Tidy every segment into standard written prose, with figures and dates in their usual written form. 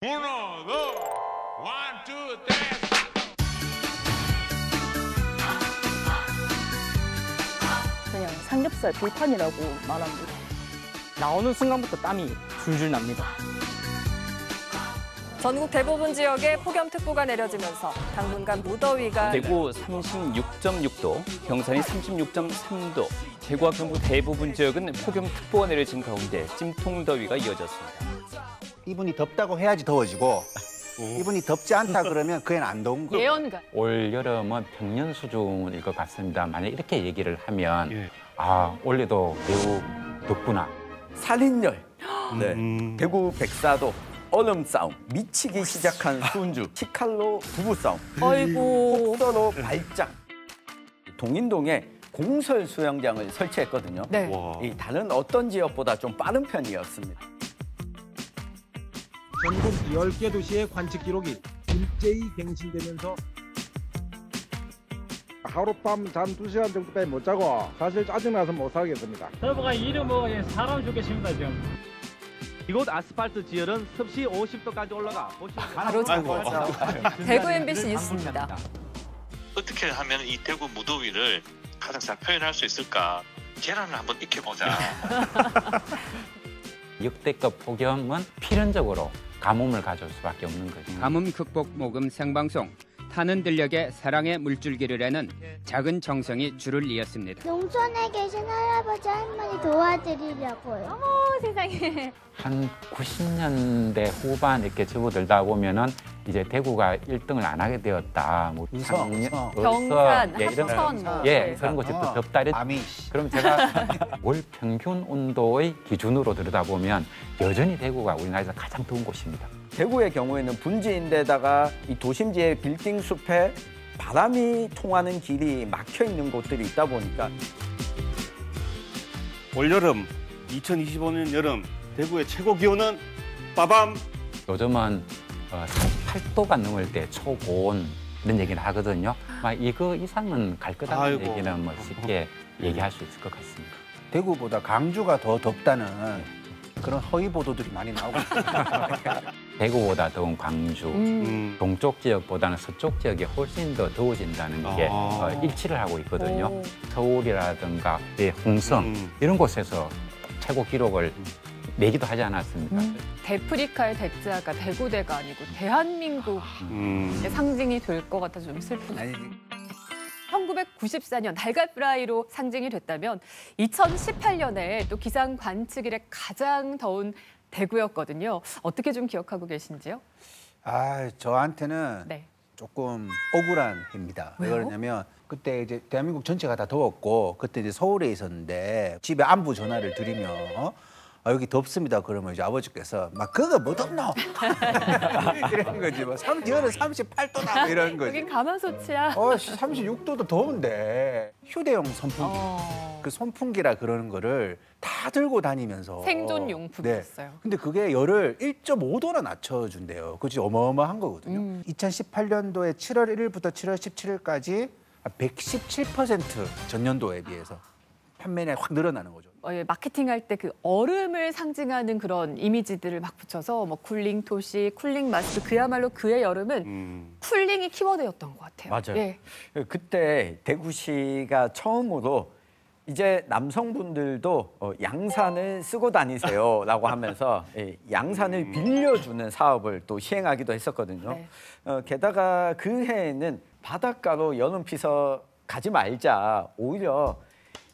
Uno, dos, one, two, tres. 그냥 삼겹살 불판이라고 말합니다. 나오는 순간부터 땀이 줄줄 납니다. 전국 대부분 지역에 폭염특보가 내려지면서 당분간 무더위가 대구 36.6도, 경산이 36.3도, 대구와 경북 대부분 지역은 폭염특보가 내려진 가운데 찜통더위가 이어졌습니다. 이분이 덥다고 해야지 더워지고 이분이 덥지 않다 그러면 그애는 안 더운 거. 예언가. 올 여름은 평년 수준일 것 같습니다. 만약 이렇게 얘기를 하면 아 올해도 매우 덥구나. 살인열, 대구 백사도 얼음 싸움, 미치기 시작한 순주, 치칼로 부부 싸움, 아이고. 폭서로 발작. 동인동에 공설 수영장을 설치했거든요. 네. 이 다른 어떤 지역보다 좀 빠른 편이었습니다. 전국 10개 도시의 관측 기록이 일제히 갱신되면서 하룻밤 잠 2시간 정도까지 못 자고 사실 짜증나서 못 살겠습니다. 서부가 이름은 사람 죽겠습니다 지금. 이곳 아스팔트 지열은 습시 50도까지 올라가 보시면 바로 대구 MBC 뉴스입니다. 어떻게 하면 이 대구 무더위를 가장 잘 표현할 수 있을까? 계란을 한번 익혀보자. 역대급 폭염은 필연적으로 가뭄을 가져올 수밖에 없는 거죠. 가뭄 극복 모금 생방송. 타는 들녘에 사랑의 물줄기를 해는 작은 정성이 줄을 이었습니다. 농촌에 계신 할아버지 할머니 도와드리려고요. 어머 세상에. 한 90년대 후반 이렇게 접어들다 보면은 이제 대구가 1등을 안 하게 되었다. 뭐 경산, 이런 합천, 그런 것이 또 덥다 이랬. 그럼 제가 월 평균 온도의 기준으로 들여다보면 여전히 대구가 우리나라에서 가장 더운 곳입니다. 대구의 경우에는 분지인데다가 이 도심지의 빌딩 숲에 바람이 통하는 길이 막혀 있는 곳들이 있다 보니까 올여름 2025년 여름 대구의 최고 기온은 빠밤. 요즘은 38도가 넘을 때 초고온 이런 얘기를 하거든요. 막 이거 이상은 갈 거다는 얘기는 뭐 쉽게 얘기할 수 있을 것 같습니다. 대구보다 강주가 더 덥다는 그런 허위 보도들이 많이 나오고 있습니다. 대구보다 더운 광주, 동쪽 지역보다는 서쪽 지역이 훨씬 더 더워진다는 게 일치를 하고 있거든요. 서울이라든가 홍성 이런 곳에서 최고 기록을 내기도 하지 않았습니까? 데프리카의 대자가 대구대가 아니고 대한민국의 상징이 될 것 같아서 좀 슬프네요. 1994년 달걀 프라이로 상징이 됐다면 2018년에 또 기상 관측 이래 가장 더운 대구였거든요. 어떻게 좀 기억하고 계신지요? 저한테는 조금 억울한 해입니다. 왜 그러냐면 그때 이제 대한민국 전체가 다 더웠고 그때 이제 서울에 있었는데 집에 안부 전화를 드리면 여기 덥습니다. 그러면 이제 아버지께서 막 그거 뭐 덥노? 이런 거지. 뭐 여름 38도나 이런 거지. 여긴 가마솥이야. 36도도 더운데 휴대용 선풍기. 그 선풍기라 그러는 거를 다 들고 다니면서 생존 용품이었어요. 근데 그게 열을 1.5도나 낮춰준대요. 그치 어마어마한 거거든요. 2018년도에 7월 1일부터 7월 17일까지 117% 전년도에 비해서 판매량이 확 늘어나는 거죠. 마케팅할 때 그 얼음을 상징하는 그런 이미지들을 막 붙여서 뭐 쿨링 토시, 쿨링 마스크 그야말로 그의 여름은 쿨링이 키워드였던 것 같아요. 맞아요. 예. 그때 대구시가 처음으로 이제 남성분들도 양산을 쓰고 다니세요라고 하면서 양산을 빌려주는 사업을 또 시행하기도 했었거든요. 게다가 그 해에는 바닷가로 여름 피서 가지 말자. 오히려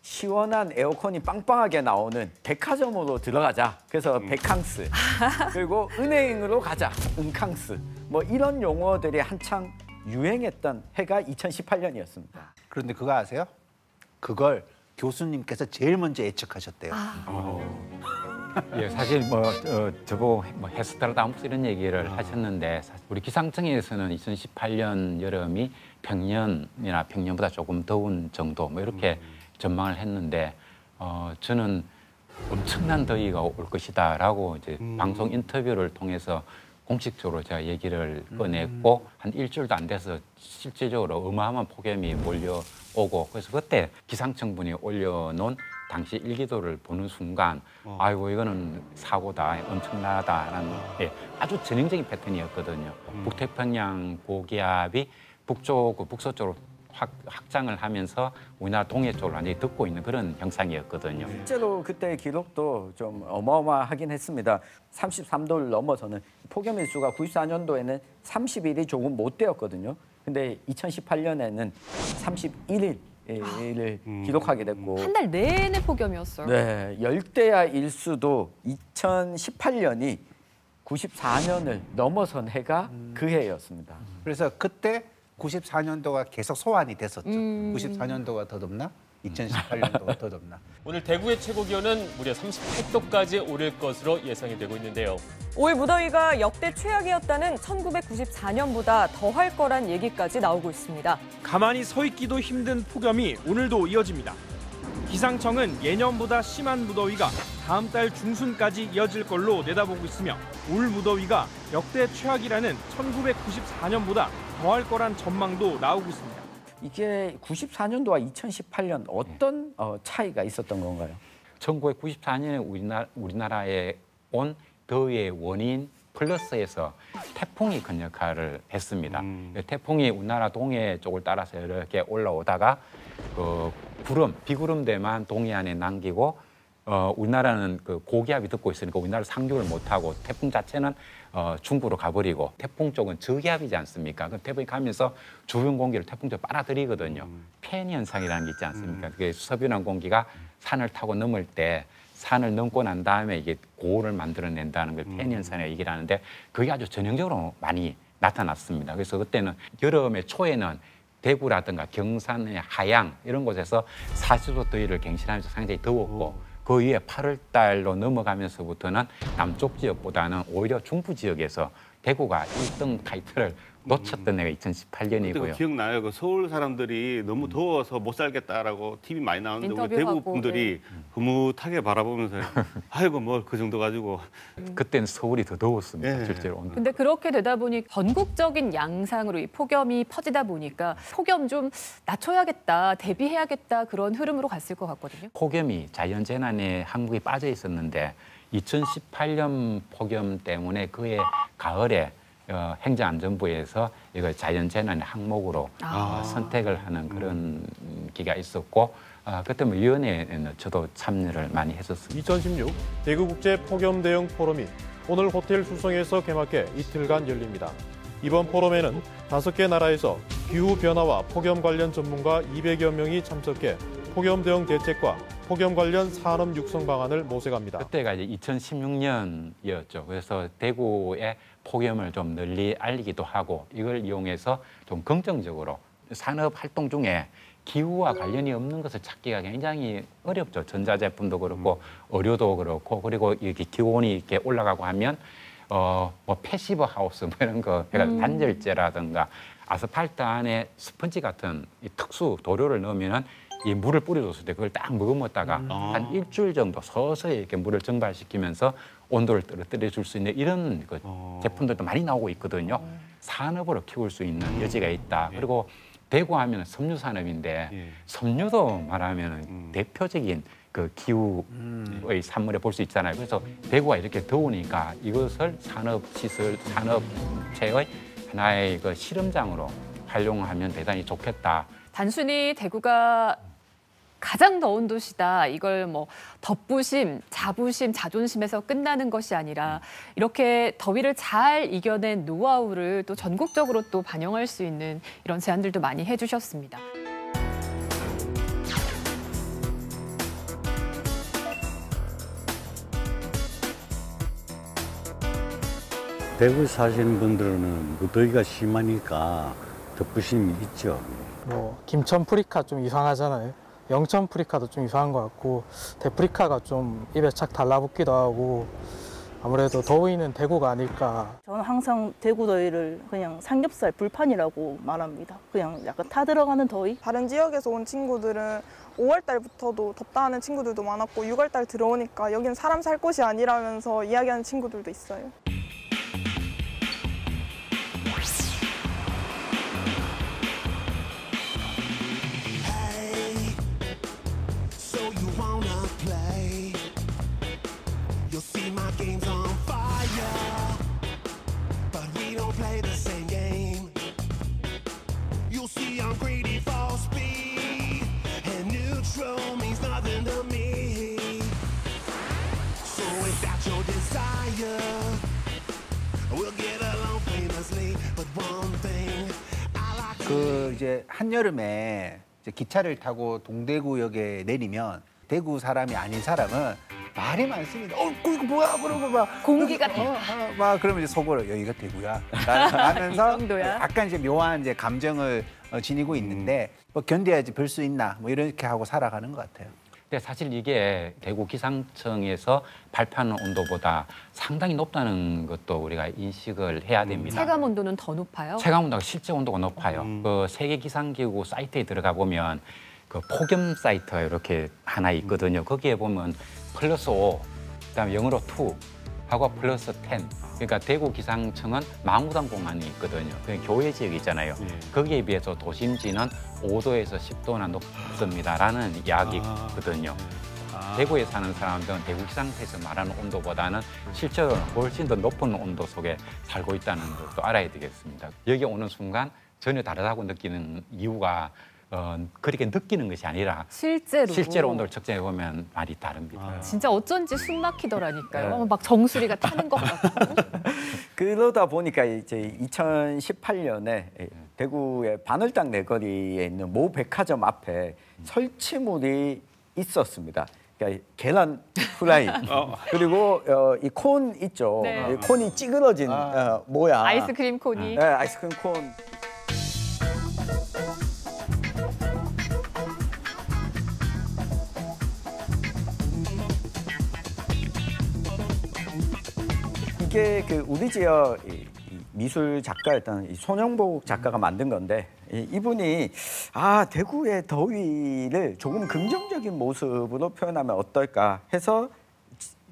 시원한 에어컨이 빵빵하게 나오는 백화점으로 들어가자. 그래서 백캉스. 그리고 은행으로 가자. 은캉스. 뭐 이런 용어들이 한창 유행했던 해가 2018년이었습니다. 그런데 그거 아세요? 그걸 교수님께서 제일 먼저 예측하셨대요. 예, 사실 저보고 헤스타라다무스 이런 얘기를 하셨는데 우리 기상청에서는 2018년 여름이 평년이나 평년보다 조금 더운 정도 뭐 이렇게 전망을 했는데 저는 엄청난 더위가 올 것이다라고 이제 방송 인터뷰를 통해서 공식적으로 제가 얘기를 꺼냈고 한 일주일도 안 돼서 실질적으로 어마어마한 폭염이 몰려오고 그래서 그때 기상청분이 올려놓은 당시 일기도를 보는 순간 아이고 이거는 사고다, 엄청나다라는 아주 전형적인 패턴이었거든요. 북태평양 고기압이 북서쪽으로 확장을 하면서 우리나라 동해 쪽을 완전히 덮고 있는 그런 형상이었거든요. 실제로 그때 기록도 좀 어마어마하긴 했습니다. 33도를 넘어서는 폭염일수가 94년도에는 30일이 조금 못 되었거든요. 근데 2018년에는 31일을 기록하게 됐고 한 달 내내 폭염이었어요. 네, 열대야 일수도 2018년이 94년을 넘어선 해가 그 해였습니다. 그래서 그때 94년도가 계속 소환이 됐었죠. 94년도가 더 덥나? 2018년도가 더 덥나? 오늘 대구의 최고 기온은 무려 38도까지 오를 것으로 예상이 되고 있는데요. 올 무더위가 역대 최악이었다는 1994년보다 더할 거란 얘기까지 나오고 있습니다. 가만히 서 있기도 힘든 폭염이 오늘도 이어집니다. 기상청은 예년보다 심한 무더위가 다음 달 중순까지 이어질 걸로 내다보고 있으며 올 무더위가 역대 최악이라는 1994년보다 더할 거란 전망도 나오고 있습니다. 이게 94년도와 2018년 어떤 차이가 있었던 건가요? 1994년에 우리나라에 온 더위의 원인 플러스에서 태풍이 큰 역할을 했습니다. 태풍이 우리나라 동해 쪽을 따라서 이렇게 올라오다가 비구름대만 동해안에 남기고 우리나라는 그 고기압이 덮고 있으니까 우리나라 상륙을 못하고 태풍 자체는 중부로 가버리고 태풍 쪽은 저기압이지 않습니까? 그럼 태풍이 가면서 주변 공기를 태풍 쪽 빨아들이거든요. 팬 현상이라는 게 있지 않습니까? 그게 서변한 공기가 산을 타고 넘을 때 산을 넘고 난 다음에 이게 고온을 만들어낸다는 걸 팬 현상이라고 얘기를 하는데 그게 아주 전형적으로 많이 나타났습니다. 그래서 그때는 여름의 초에는 대구라든가 경산의 하양 이런 곳에서 40도 더위를 갱신하면서 상당히 더웠고 그 이후에 8월 달로 넘어가면서부터는 남쪽 지역보다는 오히려 중부 지역에서 대구가 1등 타이틀을 놓쳤던 해가 2018년이고요. 기억나요. 그 서울 사람들이 너무 더워서 못 살겠다라고 TV 많이 나오는데 우리 대구 분들이 흐뭇하게 바라보면서 아이고 뭘 그 정도 가지고. 그때는 서울이 더 더웠습니다. 실제로. 근데 그렇게 되다 보니 전국적인 양상으로 이 폭염이 퍼지다 보니까 폭염 좀 낮춰야겠다, 대비해야겠다 그런 흐름으로 갔을 것 같거든요. 폭염이 자연재난에 한국이 빠져 있었는데 2018년 폭염 때문에 그해 가을에 행정안전부에서 이걸 자연재난의 항목으로 선택을 하는 그런 기가 있었고 그때 뭐 위원회에는 저도 참여를 많이 했었습니다. 2016 대구국제 폭염 대응 포럼이 오늘 호텔 수성에서 개막해 이틀간 열립니다. 이번 포럼에는 5개 나라에서 기후 변화와 폭염 관련 전문가 200여 명이 참석해 폭염 대응 대책과 폭염 관련 산업 육성 방안을 모색합니다. 그때가 이제 2016년이었죠. 그래서 대구의 폭염을 좀 널리 알리기도 하고 이걸 이용해서 좀 긍정적으로 산업 활동 중에 기후와 관련이 없는 것을 찾기가 굉장히 어렵죠. 전자제품도 그렇고 의료도 그렇고 그리고 이렇게 기온이 이렇게 올라가고 하면 뭐 패시브 하우스 뭐 이런 거 단열재라든가 아스팔트 안에 스펀지 같은 이 특수 도료를 넣으면은 이 물을 뿌려줬을 때 그걸 딱 머금었다가 한 일주일 정도 서서히 이렇게 물을 증발시키면서 온도를 떨어뜨려 줄 수 있는 이런 그 제품들도 많이 나오고 있거든요. 산업으로 키울 수 있는 여지가 있다. 그리고 대구 하면은 섬유 산업인데 섬유도 말하면은 대표적인 그 기후의 산물에 볼 수 있잖아요. 그래서 대구가 이렇게 더우니까 이것을 산업시설, 산업체의 하나의 그 실험장으로 활용하면 대단히 좋겠다. 단순히 대구가 가장 더운 도시다. 이걸 뭐 덧부심, 자부심, 자존심에서 끝나는 것이 아니라 이렇게 더위를 잘 이겨낸 노하우를 또 전국적으로 또 반영할 수 있는 이런 제안들도 많이 해주셨습니다. 대구 사시는 분들은 무더위가 심하니까 덧부심이 있죠. 뭐 김천 프리카 좀 이상하잖아요. 영천 프리카도 좀 이상한 것 같고 대프리카가 좀 입에 착 달라붙기도 하고 아무래도 더위는 대구가 아닐까. 저는 항상 대구 더위를 그냥 삼겹살 불판이라고 말합니다. 그냥 약간 타들어가는 더위. 다른 지역에서 온 친구들은 5월 달부터도 덥다 하는 친구들도 많았고 6월 달 들어오니까 여기는 사람 살 곳이 아니라면서 이야기하는 친구들도 있어요. we don't play the same game. You'll see I'm greedy for speed, and neutral means nothing to me. So if that's your desire, we'll get along famously. But one thing I like. 그 이제 한여름에 이제 기차를 타고 동대구역에 내리면 대구 사람이 아닌 사람은 말이 많습니다. 이거 뭐야? 그러고 막 공기가 막 그러면 이제 속으로 여기가 대구야. 라면서 약간 이제 묘한 이제 감정을 지니고 있는데 뭐 견뎌야지 별 수 있나 뭐 이렇게 하고 살아가는 것 같아요. 근데 사실 이게 대구 기상청에서 발표하는 온도보다 상당히 높다는 것도 우리가 인식을 해야 됩니다. 체감 온도는 더 높아요? 체감 온도가 실제 온도가 높아요. 그 세계 기상기구 사이트에 들어가 보면 그 폭염 사이트가 이렇게 하나 있거든요. 거기에 보면 플러스 5, 그다음에 영어로 2 하고 플러스 10. 그러니까 대구 기상청은 망우당 공간이 있거든요. 그 교외 지역이 있잖아요. 거기에 비해서 도심지는 5도에서 10도나 높습니다라는 이야기거든요. 대구에 사는 사람들은 대구 기상청에서 말하는 온도보다는 실제로는 훨씬 더 높은 온도 속에 살고 있다는 것도 알아야 되겠습니다. 여기 오는 순간 전혀 다르다고 느끼는 이유가 그렇게 느끼는 것이 아니라 실제로 온도를 측정해 보면 말이 다릅니다. 진짜 어쩐지 숨 막히더라니까요. 막 정수리가 타는 것 같고. 그러다 보니까 이제 2018년에 대구의 바늘당 내거리에 있는 모 백화점 앞에 설치물이 있었습니다. 그러니까 계란 후라이 그리고 이 콘 있죠. 네. 콘이 찌그러진 모양. 아이스크림 콘이. 네, 아이스크림 콘. 이게 그 우리 지역 미술 작가였던 이 손영복 작가가 만든 건데 이분이 대구의 더위를 조금 긍정적인 모습으로 표현하면 어떨까 해서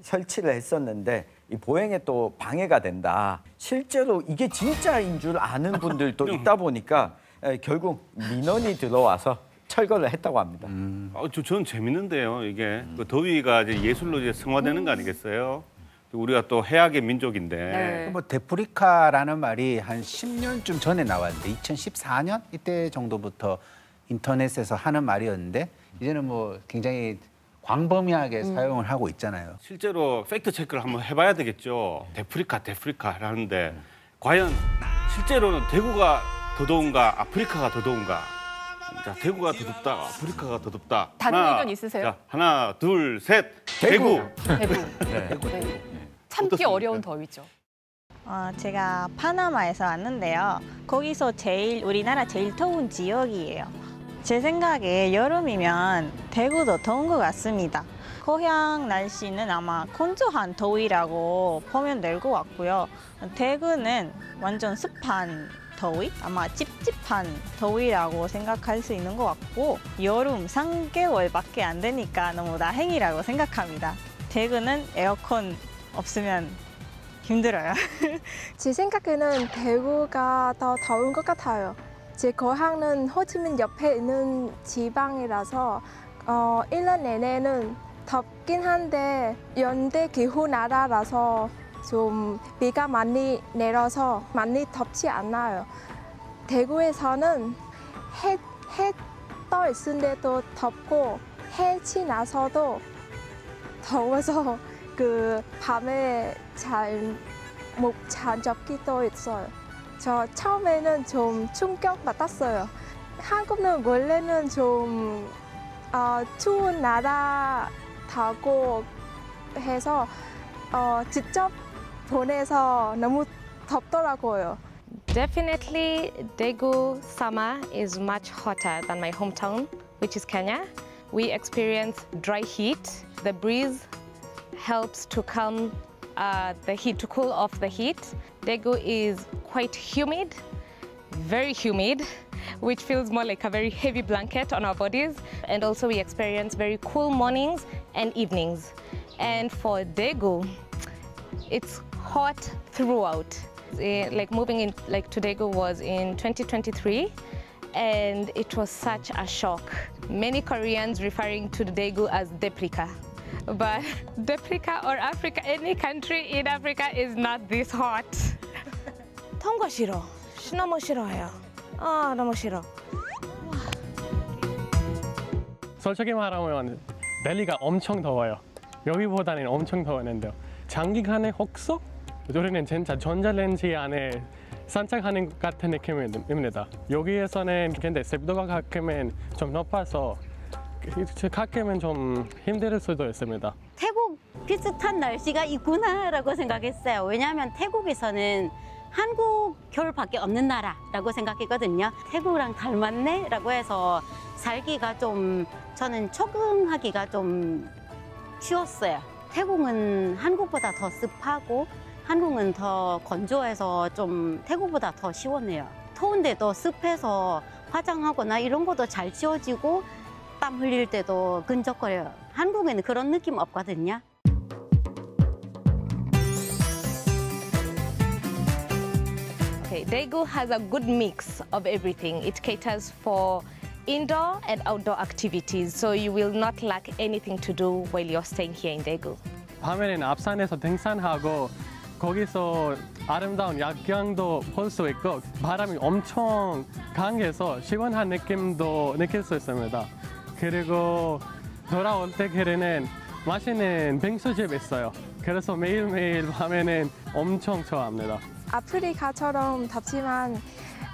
설치를 했었는데 이 보행에 또 방해가 된다. 실제로 이게 진짜인 줄 아는 분들도 있다 보니까 결국 민원이 들어와서 철거를 했다고 합니다. 저는 재밌는데요. 이게 그 더위가 이제 예술로 이제 승화되는 거 아니겠어요? 우리가 또 해악의 민족인데. 뭐 데프리카라는 말이 한 10년쯤 전에 나왔는데 2014년 이때 정도부터 인터넷에서 하는 말이었는데 이제는 뭐 굉장히 광범위하게 사용을 하고 있잖아요. 실제로 팩트 체크를 한번 해봐야 되겠죠. 데프리카라는데 과연 실제로는 대구가 더 더운가 아프리카가 더 더운가? 자, 대구가 더 덥다, 아프리카가 더 덥다. 다른 의견 있으세요? 자, 하나, 둘, 셋. 대구. 대구. 참기 어려운 더위죠. 제가 파나마에서 왔는데요. 거기서 우리나라 제일 더운 지역이에요. 제 생각에 여름이면 대구도 더운 것 같습니다. 고향 날씨는 아마 건조한 더위라고 보면 될 것 같고요. 대구는 완전 습한 더위? 아마 찝찝한 더위라고 생각할 수 있는 것 같고 여름 3개월밖에 안 되니까 너무 다행이라고 생각합니다. 대구는 에어컨 없으면 힘들어요. 제 생각에는 대구가 더 더운 것 같아요. 제 고향은 호치민 옆에 있는 지방이라서 1년 내내는 덥긴 한데 연대 기후 나라라서 좀 비가 많이 내려서 많이 덥지 않아요. 대구에서는 해 떠 있는데도 덥고 해 지나서도 더워서 그 밤에 못 잠자기도 있어요. 저 처음에는 좀 충격 받았어요. 한국은 원래는 좀 추운 나라다고 해서 직접 보내서 너무 덥더라고요. Definitely, Daegu summer is much hotter than my hometown, which is Kenya. We experience dry heat. The breeze helps to calm the heat, to cool off the heat. Daegu is quite humid, very humid, which feels more like a very heavy blanket on our bodies. And also we experience very cool mornings and evenings. And for Daegu, it's hot throughout. Like moving in to Daegu was in 2023, and it was such a shock. Many Koreans referring to Daegu as Deprika. But Deprika or Africa, any country in Africa is not this hot. 더운 거 싫어. 너무 싫어해요. 아, 너무 싫어. 솔직히 말하면 델리가 엄청 더워요. 여기보다는 엄청 더웠는데요. 장기간의 혹속? 우리는 진짜 전자레인지 안에 산책하는 것 같은 느낌입니다. 여기에서는 근데 습도가 가끔은 좀 높아서 가끔은 좀 힘들 수도 있습니다. 태국 비슷한 날씨가 있구나라고 생각했어요. 왜냐하면 태국에서는 한국 겨울밖에 없는 나라라고 생각했거든요. 태국이랑 닮았네라고 해서 살기가 좀 저는 적응하기가 좀 쉬웠어요. 태국은 한국보다 더 습하고 한국은 더 건조해서 좀 태국보다 더 시원해요. 더운데도 습해서 화장하거나 이런 것도 잘 지워지고 땀 흘릴 때도 끈적거려요. 한국에는 그런 느낌 없거든요. Okay, Daegu has a good mix of everything. It caters for indoor and outdoor activities, so you will not lack anything to do while you're staying here in Daegu. 밤에는 앞산에서 등산하고 거기서 아름다운 야경도 볼 수 있고 바람이 엄청 강해서 시원한 느낌도 느낄 수 있습니다. 그리고 돌아올 때 길에는 맛있는 빙수집 있어요. 그래서 매일매일 밤에는 엄청 좋아합니다. 아프리카처럼 덥지만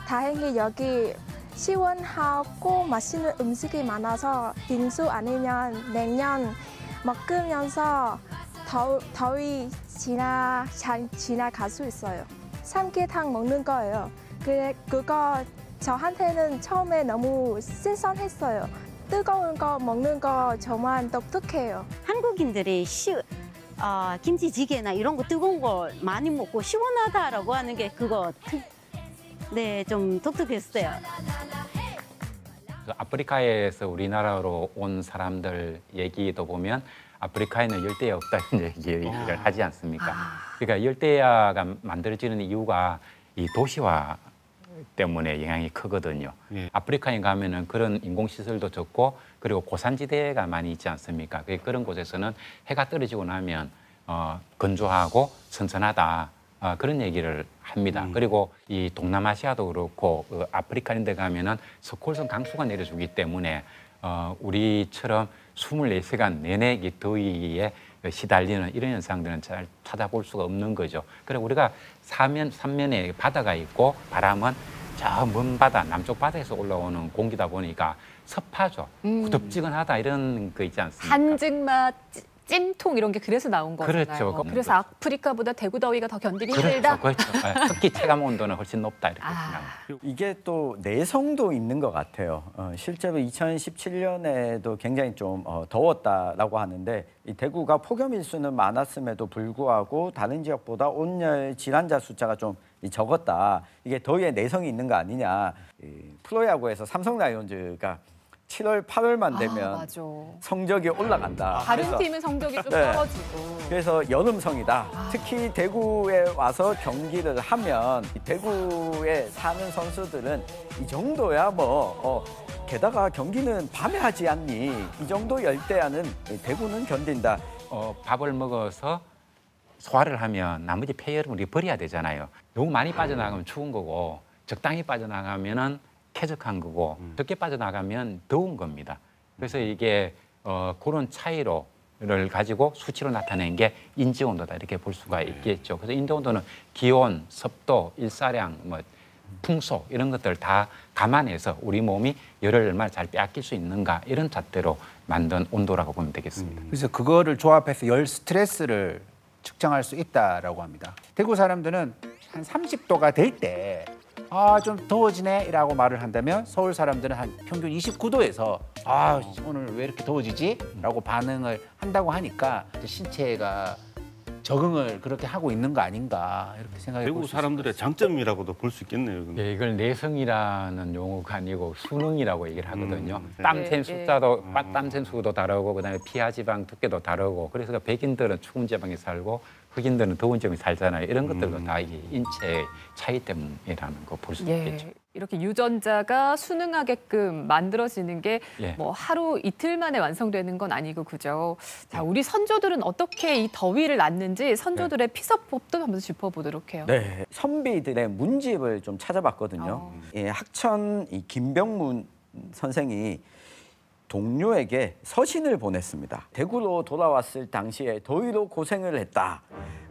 다행히 여기 시원하고 맛있는 음식이 많아서 빙수 아니면 냉면 먹으면서 더위 지나갈 수 있어요. 삼계탕 먹는 거예요. 그거 저한테는 처음에 너무 신선했어요. 뜨거운 거 먹는 거 정말 독특해요. 한국인들이 김치찌개나 이런 거 뜨거운 거 많이 먹고 시원하다라고 하는 게 그거 좀 독특했어요. 아프리카에서 우리나라로 온 사람들 얘기도 보면 아프리카에는 열대야 없다는 얘기를 하지 않습니까? 그러니까 열대야가 만들어지는 이유가 이 도시화 때문에 영향이 크거든요. 아프리카에 가면은 그런 인공시설도 적고 그리고 고산지대가 많이 있지 않습니까? 그런 곳에서는 해가 떨어지고 나면 건조하고 선선하다 그런 얘기를 합니다. 그리고 이 동남아시아도 그렇고 아프리카인 데 가면은 스콜성 강수가 내려주기 때문에 우리처럼 24시간 내내 이 더위에 시달리는 이런 현상들은 잘 찾아볼 수가 없는 거죠. 그리고 우리가 삼면에 바다가 있고 바람은 저 먼 바다, 남쪽 바다에서 올라오는 공기다 보니까 습하죠. 후덥지근하다 이런 거 있지 않습니까? 한증맛, 찜통 이런 게 그래서 나온 거잖아요. 그렇죠. 그래서 아프리카보다 대구 더위가 더 견디기 힘들다? 그렇죠. 특히 체감 온도는 훨씬 높다 이렇게 생각합니다. 이게 또 내성도 있는 것 같아요. 실제로 2017년에도 굉장히 좀 더웠다라고 하는데 이 대구가 폭염 일수는 많았음에도 불구하고 다른 지역보다 온열 질환자 숫자가 좀 적었다. 이게 더위에 내성이 있는 거 아니냐. 프로야구에서 삼성 라이온즈가 7월, 8월만 되면 성적이 올라간다. 다른 팀은 성적이 좀 떨어지고. 그래서 여름성이다. 특히 대구에 와서 경기를 하면 대구에 사는 선수들은 이 정도야 게다가 경기는 밤에 하지 않니. 이 정도 열대야는 대구는 견딘다. 밥을 먹어서 소화를 하면 나머지 폐열은 우리 버려야 되잖아요. 너무 많이 빠져나가면 추운 거고 적당히 빠져나가면은 쾌적한 거고 적게 빠져나가면 더운 겁니다. 그래서 이게 그런 차이를 가지고 수치로 나타낸 게 인지온도다 이렇게 볼 수가 있겠죠. 그래서 인지온도는 기온, 습도, 일사량, 풍속 이런 것들 다 감안해서 우리 몸이 열을 얼마나 잘 빼앗길 수 있는가 이런 잣대로 만든 온도라고 보면 되겠습니다. 그래서 그거를 조합해서 열 스트레스를 측정할 수 있다라고 합니다. 대구 사람들은 한 30도가 될 때 좀 더워지네 라고 말을 한다면 서울 사람들은 한 평균 29도에서 오늘 왜 이렇게 더워지지? 라고 반응을 한다고 하니까 신체가 적응을 그렇게 하고 있는 거 아닌가 이렇게 생각해 볼 수 있습니다. 대구 사람들의 장점이라고도 볼 수 있겠네요. 네, 이걸 내성이라는 용어가 아니고 수능이라고 얘기를 하거든요. 땀샘 숫자도 땀샘 수도 다르고 그다음에 피하 지방 두께도 다르고 그래서 백인들은 추운 지방에 살고 흑인들은 더운 지역에 살잖아요. 이런 것들도 다 이게 인체의 차이 때문이라는 거 볼 수 있겠죠. 이렇게 유전자가 순응하게끔 만들어지는 게 뭐 하루 이틀 만에 완성되는 건 아니고 그죠. 자, 우리 선조들은 어떻게 이 더위를 났는지 선조들의 피서법도 한번 짚어보도록 해요. 네, 선비들의 문집을 좀 찾아봤거든요. 학천 이 김병문 선생이 동료에게 서신을 보냈습니다. 대구로 돌아왔을 당시에 더위로 고생을 했다.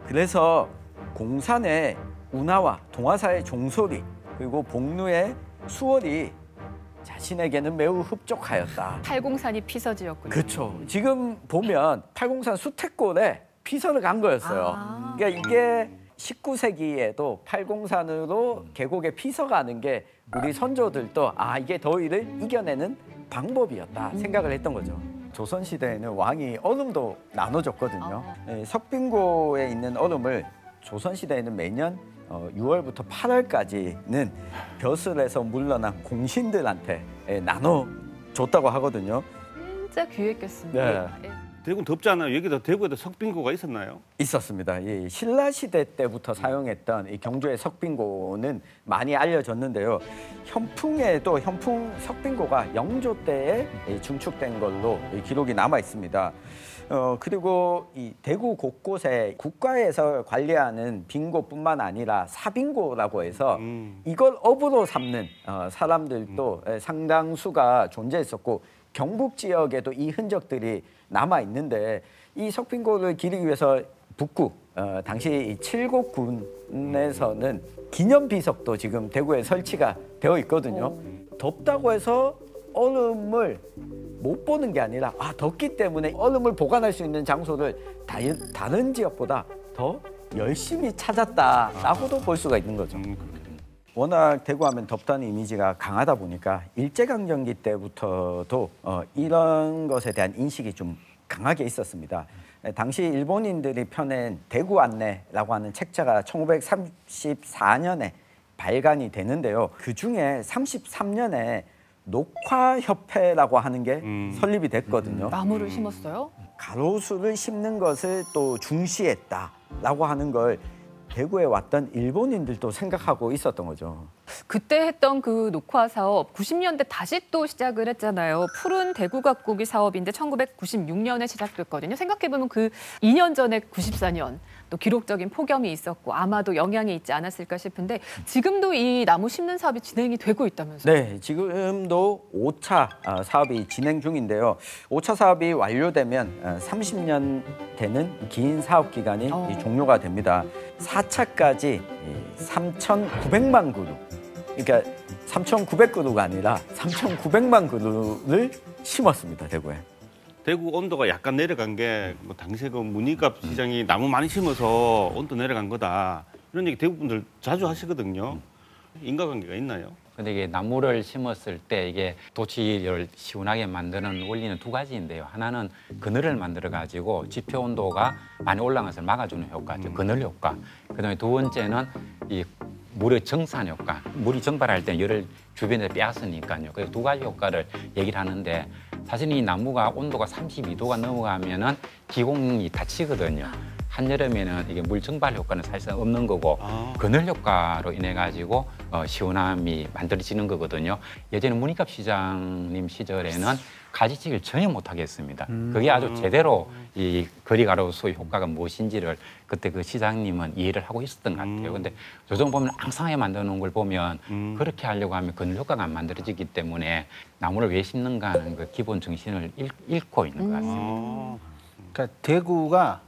그래서 공산의 운하와 동화사의 종소리 그리고 복루의 수월이 자신에게는 매우 흡족하였다. 팔공산이 피서지였군요. 그렇죠. 지금 보면 팔공산 수택골에 피서를 간 거였어요. 그러니까 이게 19세기에도 팔공산으로 계곡에 피서 가는 게 우리 선조들도 이게 더위를 이겨내는 방법이었다 생각을 했던 거죠. 조선시대에는 왕이 얼음도 나눠줬거든요. 석빙고에 있는 얼음을 조선시대에는 매년 6월부터 8월까지는 벼슬에서 물러난 공신들한테 나눠줬다고 하거든요. 진짜 귀했겠습니다. 네. 대구는 덥잖아요. 여기도 대구에도 석빙고가 있었나요? 있었습니다. 이 신라시대 때부터 사용했던 이 경주의 석빙고는 많이 알려졌는데요. 현풍에도 현풍 석빙고가 영조 때에 증축된 걸로 기록이 남아 있습니다. 그리고 이 대구 곳곳에 국가에서 관리하는 빙고뿐만 아니라 사빙고라고 해서 이걸 업으로 삼는 사람들도 상당수가 존재했었고 경북 지역에도 이 흔적들이 남아 있는데 이 석빙고를 기리기 위해서 북구 당시 칠곡군에서는 기념 비석도 지금 대구에 설치가 되어 있거든요. 덥다고 해서 얼음을 못 보는 게 아니라 덥기 때문에 얼음을 보관할 수 있는 장소를 다른 지역보다 더 열심히 찾았다라고도 볼 수가 있는 거죠. 워낙 대구하면 덥다는 이미지가 강하다 보니까 일제강점기 때부터도 이런 것에 대한 인식이 좀 강하게 있었습니다. 당시 일본인들이 펴낸 대구 안내라고 하는 책자가 1934년에 발간이 되는데요. 그중에 33년에 녹화협회라고 하는 게 설립이 됐거든요. 나무를 심었어요? 가로수를 심는 것을 또 중시했다라고 하는 걸 대구에 왔던 일본인들도 생각하고 있었던 거죠. 그때 했던 그 녹화 사업 90년대 다시 또 시작을 했잖아요. 푸른 대구 가꾸기 사업인데 1996년에 시작됐거든요. 생각해보면 그 2년 전에 94년 또 기록적인 폭염이 있었고 아마도 영향이 있지 않았을까 싶은데 지금도 이 나무 심는 사업이 진행이 되고 있다면서요? 네, 지금도 5차 사업이 진행 중인데요. 5차 사업이 완료되면 30년 되는 긴 사업 기간이 종료가 됩니다. 4차까지 3,900만 그루, 그러니까 3,900그루가 아니라 3,900만 그루를 심었습니다, 대구에. 대구 온도가 약간 내려간 게 당시에 그 문희갑 시장이 나무 많이 심어서 온도 내려간 거다. 이런 얘기 대구 분들 자주 하시거든요. 인과관계가 있나요? 근데 이게 나무를 심었을 때 이게 도시를 시원하게 만드는 원리는 두 가지인데요. 하나는 그늘을 만들어 가지고 지표 온도가 많이 올라간 것을 막아주는 효과죠. 그늘 효과. 그다음에 두 번째는 이 물의 정산 효과. 물이 증발할 때 열을 주변에 빼앗으니까요. 그래서 두 가지 효과를 얘기를 하는데 사실 이 나무가 온도가 32도가 넘어가면은 기공이 닫히거든요. 한여름에는 이게 물 증발 효과는 사실상 없는 거고 그늘 효과로 인해 가지고 시원함이 만들어지는 거거든요. 예전에 문희갑 시장님 시절에는 가지치기를 전혀 못 하겠습니다. 그게 아주 제대로 이 거리 가로수의 효과가 무엇인지를 그때 그 시장님은 이해를 하고 있었던 것 같아요. 근데 요즘 보면 앙상하게 만들어 놓은 걸 보면 그렇게 하려고 하면 그늘 효과가 안 만들어지기 때문에 나무를 왜 심는가 하는 그 기본 정신을 잃고 있는 것 같습니다. 그러니까 대구가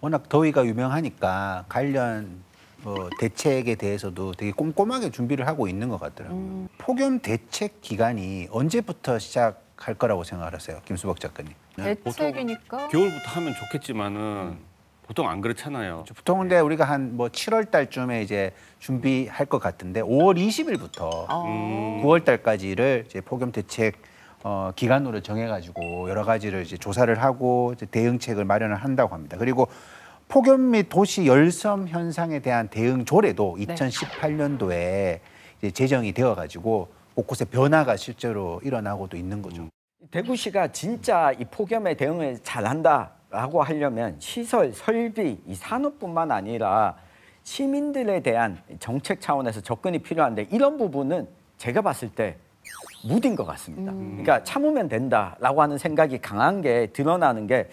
워낙 더위가 유명하니까 관련 대책에 대해서도 되게 꼼꼼하게 준비를 하고 있는 것 같더라고요. 폭염 대책 기간이 언제부터 시작할 거라고 생각하세요, 김수박 작가님? 대책이니까 겨울부터 하면 좋겠지만은 보통 안 그렇잖아요. 보통 근데 우리가 한 7월 달쯤에 이제 준비할 것 같은데 5월 20일부터 9월 달까지를 이제 폭염 대책 기간으로 정해가지고 여러 가지를 이제 조사를 하고 이제 대응책을 마련을 한다고 합니다. 그리고 폭염 및 도시 열섬 현상에 대한 대응 조례도 2018년도에 이제 제정이 되어가지고 곳곳에 변화가 실제로 일어나고도 있는 거죠. 대구시가 진짜 이 폭염에 대응을 잘한다. 라고 하려면 시설, 설비, 이 산업뿐만 아니라 시민들에 대한 정책 차원에서 접근이 필요한데 이런 부분은 제가 봤을 때 무딘 것 같습니다. 그러니까 참으면 된다라고 하는 생각이 강한 게 드러나는 게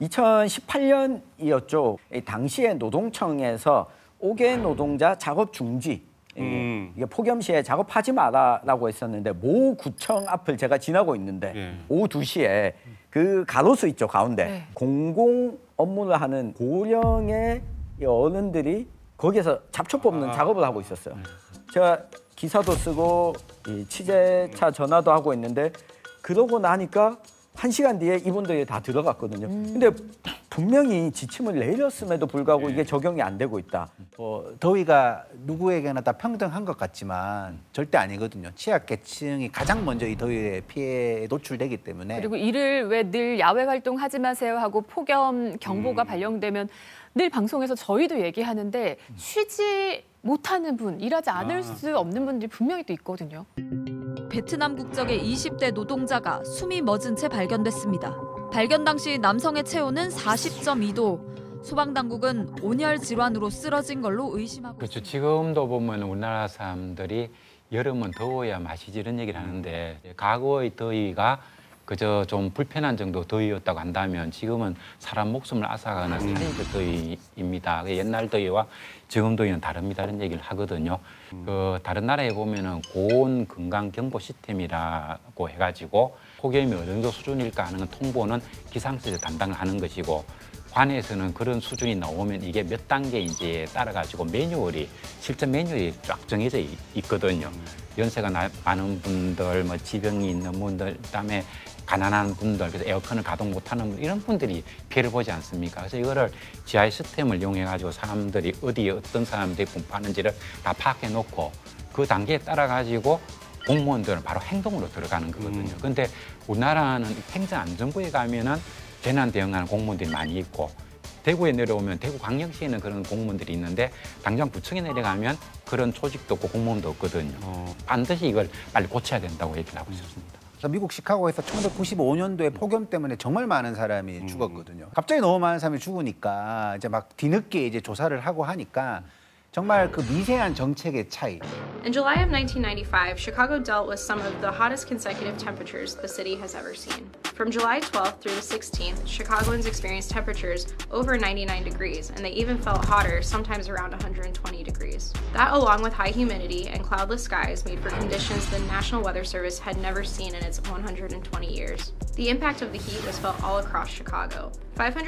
2018년이었죠. 당시에 노동청에서 5개 노동자 작업 중지, 이게 폭염 시에 작업하지 마라라고 했었는데 모 구청 앞을 제가 지나고 있는데 오후 2시에 그 가로수 있죠, 가운데. 공공 업무를 하는 고령의 어른들이 거기에서 잡초 뽑는 작업을 하고 있었어요. 제가 기사도 쓰고 취재차 전화도 하고 있는데 그러고 나니까 1시간 뒤에 이분들이 다 들어갔거든요. 근데 분명히 지침을 내렸음에도 불구하고 이게 적용이 안 되고 있다. 더위가 누구에게나 다 평등한 것 같지만 절대 아니거든요. 취약계층이 가장 먼저 이 더위에 피해에 노출되기 때문에. 그리고 일을 왜 늘 야외 활동하지 마세요 하고 폭염 경보가 발령되면 늘 방송에서 저희도 얘기하는데 쉬지 못하는 분, 일하지 않을 수 없는 분들이 분명히 또 있거든요. 베트남 국적의 20대 노동자가 숨이 멎은 채 발견됐습니다. 발견 당시 남성의 체온은 40.2도. 소방당국은 온열 질환으로 쓰러진 걸로 의심하고 그렇죠. 지금도 보면 우리나라 사람들이 여름은 더워야 마시지 이런 얘기를 하는데 과거의 더위가 그저 좀 불편한 정도 더위였다고 한다면 지금은 사람 목숨을 앗아가는 살인적 더위입니다. 옛날 더위와 지금 더위는 다릅니다. 이런 얘기를 하거든요. 다른 나라에 보면은 고온 건강 경보 시스템이라고 해가지고 폭염이 어느 정도 수준일까 하는 통보는 기상청에서 담당을 하는 것이고 관에서는 그런 수준이 나오면 이게 몇 단계 이제 따라가지고 매뉴얼이 실전 매뉴얼이 쫙 정해져 있거든요. 연세가 많은 분들, 뭐 지병이 있는 분들, 그다음에 가난한 분들, 그래서 에어컨을 가동 못하는 분들 이런 분들이 피해를 보지 않습니까? 그래서 이거를 GI 시스템을 이용해가지고 사람들이 어디에 어떤 사람들이 분포하는지를 다 파악해놓고 그 단계에 따라가지고 공무원들은 바로 행동으로 들어가는 거거든요. 근데 우리나라는 행정안전부에 가면은 재난 대응하는 공무원들이 많이 있고 대구에 내려오면 대구광역시에는 그런 공무원들이 있는데 당장 구청에 내려가면 그런 조직도 없고 공무원도 없거든요. 반드시 이걸 빨리 고쳐야 된다고 얘기를 하고 있었습니다. 미국 시카고에서 1995년도에 폭염 때문에 정말 많은 사람이 죽었거든요. 갑자기 너무 많은 사람이 죽으니까 이제 막 뒤늦게 이제 조사를 하고 하니까 정말 그 미세한 정책의 차이. In July of 1995, Chicago dealt with some of the hottest consecutive temperatures the city has ever seen. From July 12th through the 16th, Chicagoans experienced temperatures over 99 degrees, and they even felt hotter, sometimes around 120 degrees. That, along with high humidity and cloudless skies, made for conditions the National Weather Service had never seen in its 120 years. The impact of the heat was felt all across Chicago.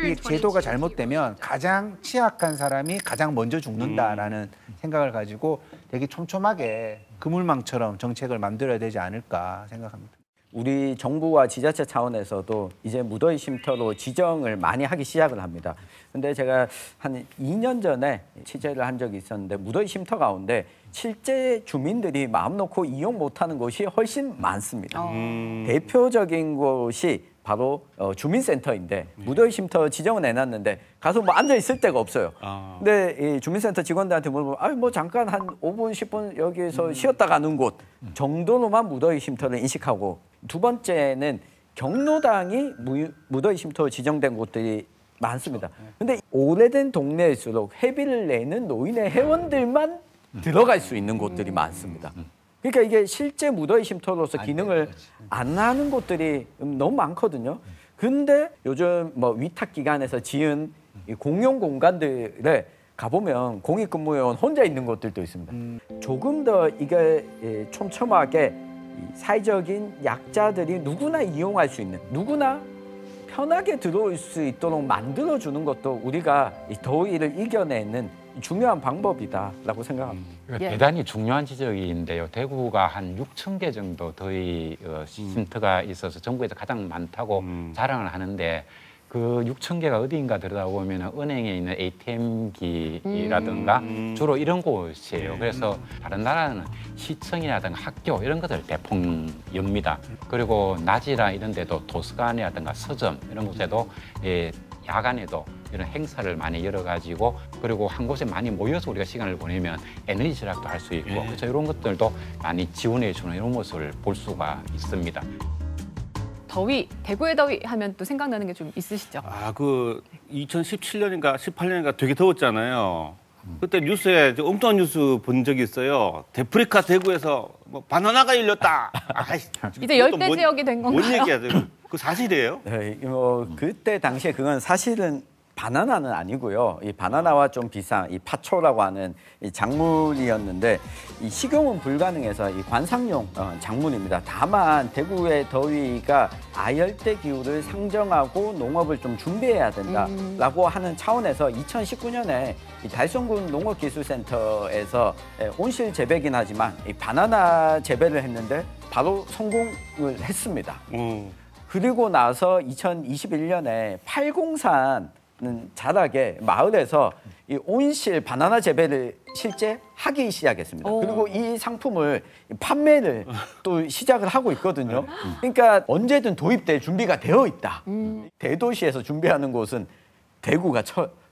이 제도가 잘못되면 가장 취약한 사람이 가장 먼저 죽는다라는 생각을 가지고 되게 촘촘하게 그물망처럼 정책을 만들어야 되지 않을까 생각합니다. 우리 정부와 지자체 차원에서도 이제 무더위 쉼터로 지정을 많이 하기 시작을 합니다. 근데 제가 한 2년 전에 취재를 한 적이 있었는데 무더위 쉼터 가운데 실제 주민들이 마음 놓고 이용 못하는 곳이 훨씬 많습니다. 대표적인 곳이 바로 주민센터인데 무더위 쉼터 지정은 해놨는데 가서 뭐 앉아 있을 데가 없어요. 근데 이 주민센터 직원들한테 물어보면 아니 뭐 잠깐 한 5분 10분 여기서 쉬었다 가는 곳 정도로만 무더위 쉼터를 인식하고 두 번째는 경로당이 무더위 쉼터 지정된 곳들이 많습니다. 근데 오래된 동네일수록 회비를 내는 노인의 회원들만 들어갈 수 있는 곳들이 많습니다. 그러니까 이게 실제 무더위 쉼터로서 기능을 안 하는 곳들이 너무 많거든요. 근데 요즘 뭐 위탁기관에서 지은 이 공용 공간들에 가보면 공익근무요원 혼자 있는 곳들도 있습니다. 조금 더 이게 촘촘하게 사회적인 약자들이 누구나 이용할 수 있는, 누구나 편하게 들어올 수 있도록 만들어주는 것도 우리가 이 더위를 이겨내는 중요한 방법이다라고 생각합니다. 대단히 중요한 지적인데요. 대구가 한 6천 개 정도 더위 쉼터가 있어서 전국에서 가장 많다고 자랑을 하는데 그 6천 개가 어디인가 들여다보면 은행에 있는 ATM기라든가 주로 이런 곳이에요. 그래서 다른 나라는 시청이라든가 학교 이런 것들 대폭 엽니다. 그리고 낮이라 이런 데도 도서관이라든가 서점 이런 곳에도 야간에도 이런 행사를 많이 열어가지고 그리고 한 곳에 많이 모여서 우리가 시간을 보내면 에너지 절약도 할 수 있고 그래서 이런 것들도 많이 지원해 주는 이런 모습을 볼 수가 있습니다. 더위, 대구의 더위 하면 또 생각나는 게 좀 있으시죠? 그 2017년인가 18년인가 되게 더웠잖아요. 그때 뉴스에 엉뚱한 뉴스 본 적이 있어요. 데프리카 대구에서 뭐 바나나가 열렸다. 이제 열대 지역이 된 건가요? 뭔 얘기야? 그 사실이에요? 네, 그때 당시에 그건 사실은 바나나는 아니고요. 이 바나나와 좀 비슷한 이 파초라고 하는 이 작물이었는데 이 식용은 불가능해서 이 관상용 작물입니다. 다만 대구의 더위가 아열대 기후를 상정하고 농업을 좀 준비해야 된다라고 하는 차원에서 2019년에 이 달성군 농업기술센터에서 온실 재배긴 하지만 이 바나나 재배를 했는데 바로 성공을 했습니다. 그리고 나서 2021년에 팔공산 자락의 마을에서 이 온실 바나나 재배를 실제 하기 시작했습니다. 그리고 이 상품을 판매를 또 시작을 하고 있거든요. 그러니까 언제든 도입될 준비가 되어 있다. 대도시에서 준비하는 곳은 대구가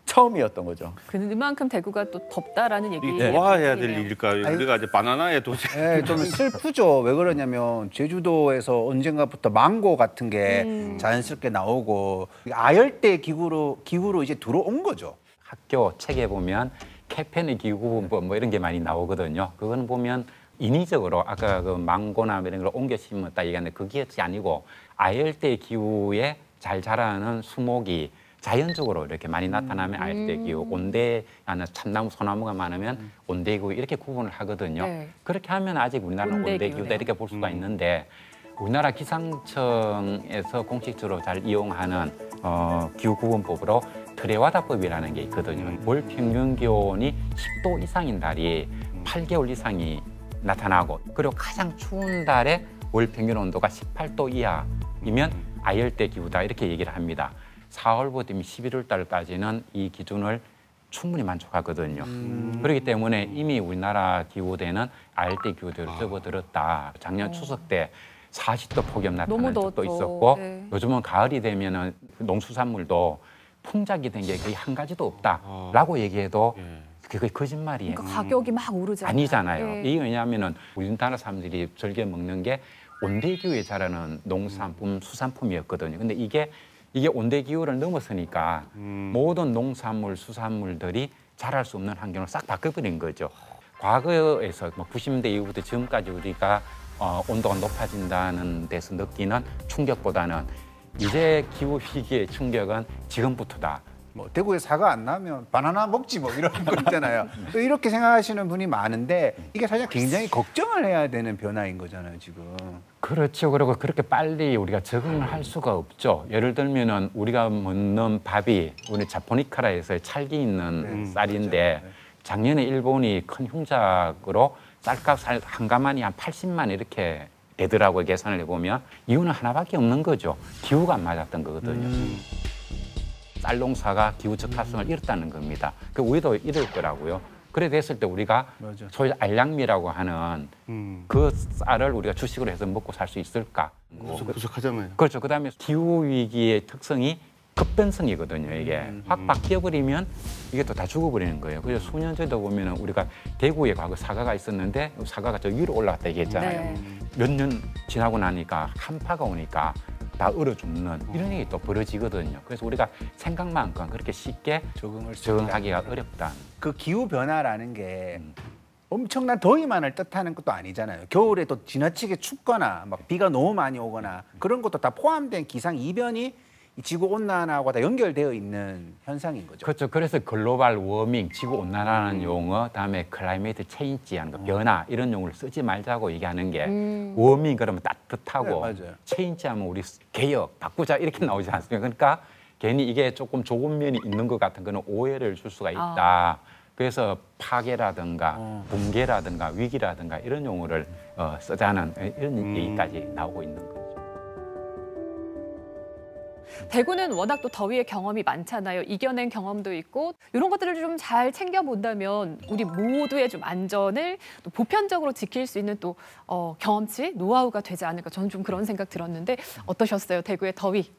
처음이었던 거죠. 그만큼 대구가 또 덥다라는 얘기. 좋아해야 될 일일까요? 우리가 이제 바나나의 도시. 네, 좀 슬프죠. 왜 그러냐면 제주도에서 언젠가부터 망고 같은 게 자연스럽게 나오고 아열대 기후로 이제 들어온 거죠. 학교 책에 보면 캐펜의 기후 뭐 이런 게 많이 나오거든요. 그건 보면 인위적으로 아까 그 망고나 이런 걸 옮겨 심었다 얘기하는데 그게 아니고 아열대 기후에 잘 자라는 수목이 자연적으로 이렇게 많이 나타나면 아열대 기후, 온대 안에 참나무, 소나무가 많으면 온대 기후 이렇게 구분을 하거든요. 네. 그렇게 하면 아직 우리나라는 온대 기후다 이렇게 볼 수가 있는데 우리나라 기상청에서 공식적으로 잘 이용하는 기후 구분법으로 트레와다법이라는 게 있거든요. 월 평균 기온이 10도 이상인 달이 8개월 이상이 나타나고 그리고 가장 추운 달에 월 평균 온도가 18도 이하이면 아열대 기후다 이렇게 얘기를 합니다. 4월부터 11월 달까지는 이 기준을 충분히 만족하거든요. 그렇기 때문에 이미 우리나라 기후대는 아열대 기후대로 접어들었다. 작년 추석 때 40도 폭염 나타난 적도 있었고 요즘은 가을이 되면은 농수산물도 풍작이 된 게 거의 한 가지도 없다라고 얘기해도 그게 거짓말이에요. 그러니까 가격이 막 오르잖아요. 아니잖아요. 이게 왜냐하면 우리나라 사람들이 즐겨 먹는 게 온대기후에 자라는 농산품, 수산품이었거든요. 근데 이게 온대 기후를 넘어서니까 모든 농산물, 수산물들이 자랄 수 없는 환경을 싹 바꿔버린 거죠. 과거에서 90년대 이후부터 지금까지 우리가 온도가 높아진다는 데서 느끼는 충격보다는 이제 기후 위기의 충격은 지금부터다. 뭐 대구에 사과 안 나면 바나나 먹지 뭐 이런 거 있잖아요. 또 이렇게 생각하시는 분이 많은데 이게 사실 굉장히 걱정을 해야 되는 변화인 거잖아요, 지금. 그렇죠. 그리고 그렇게 빨리 우리가 적응을 할 수가 없죠. 예를 들면은 우리가 먹는 밥이 우리 자포니카라에서 찰기 있는 쌀인데 작년에 일본이 큰 흉작으로 쌀값 한 가마니 한 80만 이렇게 되더라고요. 계산을 해보면 이유는 하나밖에 없는 거죠. 기후가 안 맞았던 거거든요. 쌀 농사가 기후 적합성을 잃었다는 겁니다. 그 우리도 이럴 거라고요. 그래 됐을 때 우리가 소위 알량미라고 하는 그 쌀을 우리가 주식으로 해서 먹고 살 수 있을까? 부족하잖아요. 그렇죠. 그다음에 기후 위기의 특성이 급변성이거든요. 이게 확 바뀌어버리면 이게 또 다 죽어버리는 거예요. 그래서 수년 전에 보면은 우리가 대구에 과거 사과가 있었는데 사과가 저 위로 올라갔다 얘기했잖아요. 몇 년 지나고 나니까 한파가 오니까 다 얼어 죽는 이런 일이 또 벌어지거든요. 그래서 우리가 생각만큼 그렇게 쉽게 적응하기가 어렵다. 그 기후 변화라는 게 엄청난 더위만을 뜻하는 것도 아니잖아요. 겨울에 또 지나치게 춥거나 막 비가 너무 많이 오거나 그런 것도 다 포함된 기상 이변이 지구 온난화하고 다 연결되어 있는 현상인 거죠. 그렇죠. 그래서 글로벌 워밍, 지구 온난화라는 용어, 다음에 클라이메이트 체인지 하는 거, 변화 이런 용어를 쓰지 말자고 얘기하는 게 워밍 그러면 따뜻하고 체인지 하면 우리 개혁, 바꾸자 이렇게 나오지 않습니까? 그러니까 괜히 이게 조금 좋은 면이 있는 것 같은 거는 오해를 줄 수가 있다. 그래서 파괴라든가 붕괴라든가 위기라든가 이런 용어를 쓰자는 이런 얘기까지 나오고 있는 거죠. 대구는 워낙 또 더위의 경험이 많잖아요. 이겨낸 경험도 있고 이런 것들을 좀 잘 챙겨본다면 우리 모두의 좀 안전을 또 보편적으로 지킬 수 있는 또 경험치, 노하우가 되지 않을까 저는 좀 그런 생각 들었는데 어떠셨어요? 대구의 더위.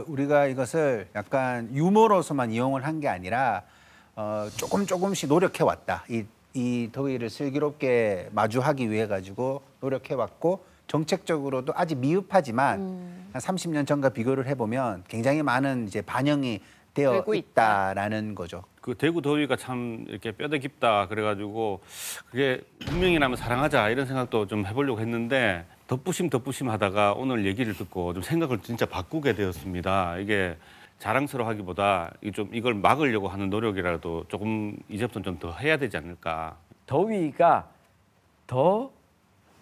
우리가 이것을 약간 유머로서만 이용을 한 게 아니라 조금씩 노력해 왔다. 이 더위를 슬기롭게 마주하기 위해 가지고 노력해 왔고 정책적으로도 아직 미흡하지만 한 30년 전과 비교를 해보면 굉장히 많은 이제 반영이 되어 있다라는 거죠. 그 대구 더위가 참 이렇게 뼈대 깊다 그래가지고 그게 분명이라면 사랑하자 이런 생각도 좀 해보려고 했는데 덧부심 하다가 오늘 얘기를 듣고 좀 생각을 진짜 바꾸게 되었습니다. 이게 자랑스러워하기보다 좀 이걸 막으려고 하는 노력이라도 조금 이제부터 좀 더 해야 되지 않을까. 더위가 더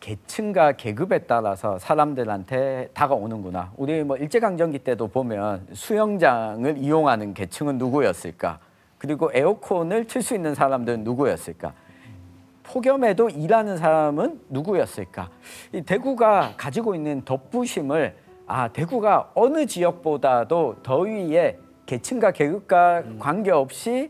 계층과 계급에 따라서 사람들한테 다가오는구나. 우리 뭐 일제강점기 때도 보면 수영장을 이용하는 계층은 누구였을까? 그리고 에어컨을 틀 수 있는 사람들은 누구였을까? 폭염에도 일하는 사람은 누구였을까? 이 대구가 가지고 있는 덧부심을 대구가 어느 지역보다도 더위에 계층과 계급과 관계없이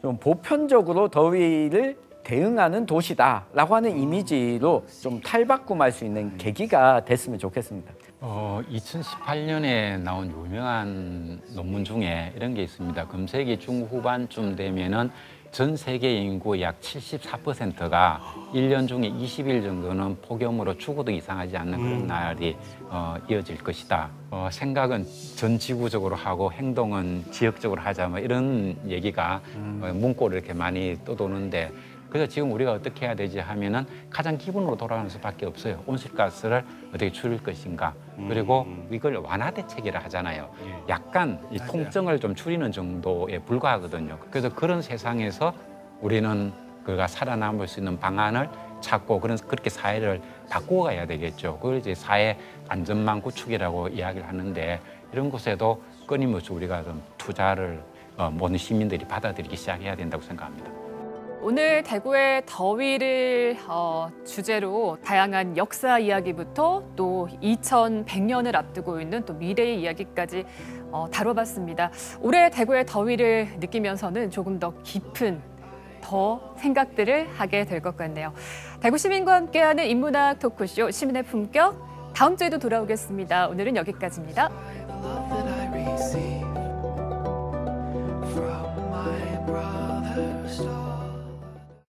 좀 보편적으로 더위를 대응하는 도시다라고 하는 이미지로 좀 탈바꿈할 수 있는 계기가 됐으면 좋겠습니다. 2018년에 나온 유명한 논문 중에 이런 게 있습니다. 금세기 중후반쯤 되면은 전 세계 인구의 약 74%가 1년 중에 20일 정도는 폭염으로 죽어도 이상하지 않는 그런 날이 이어질 것이다. 생각은 전 지구적으로 하고 행동은 지역적으로 하자 뭐 이런 얘기가 문구로 이렇게 많이 떠도는데 그래서 지금 우리가 어떻게 해야 되지 하면은 가장 기본으로 돌아가는 수밖에 없어요. 온실가스를 어떻게 줄일 것인가. 그리고 이걸 완화 대책이라 하잖아요. 약간 이 통증을 좀 줄이는 정도에 불과하거든요. 그래서 그런 세상에서 우리는 그가 살아남을 수 있는 방안을 찾고 그렇게 사회를 바꾸어 가야 되겠죠. 그걸 이제 사회 안전망 구축이라고 이야기를 하는데 이런 곳에도 끊임없이 우리가 좀 투자를 모든 시민들이 받아들이기 시작해야 된다고 생각합니다. 오늘 대구의 더위를 주제로 다양한 역사 이야기부터 또 2100년을 앞두고 있는 또 미래의 이야기까지 다뤄봤습니다. 올해 대구의 더위를 느끼면서는 조금 더 깊은 생각들을 하게 될 것 같네요. 대구 시민과 함께하는 인문학 토크쇼 시민의 품격 다음 주에도 돌아오겠습니다. 오늘은 여기까지입니다.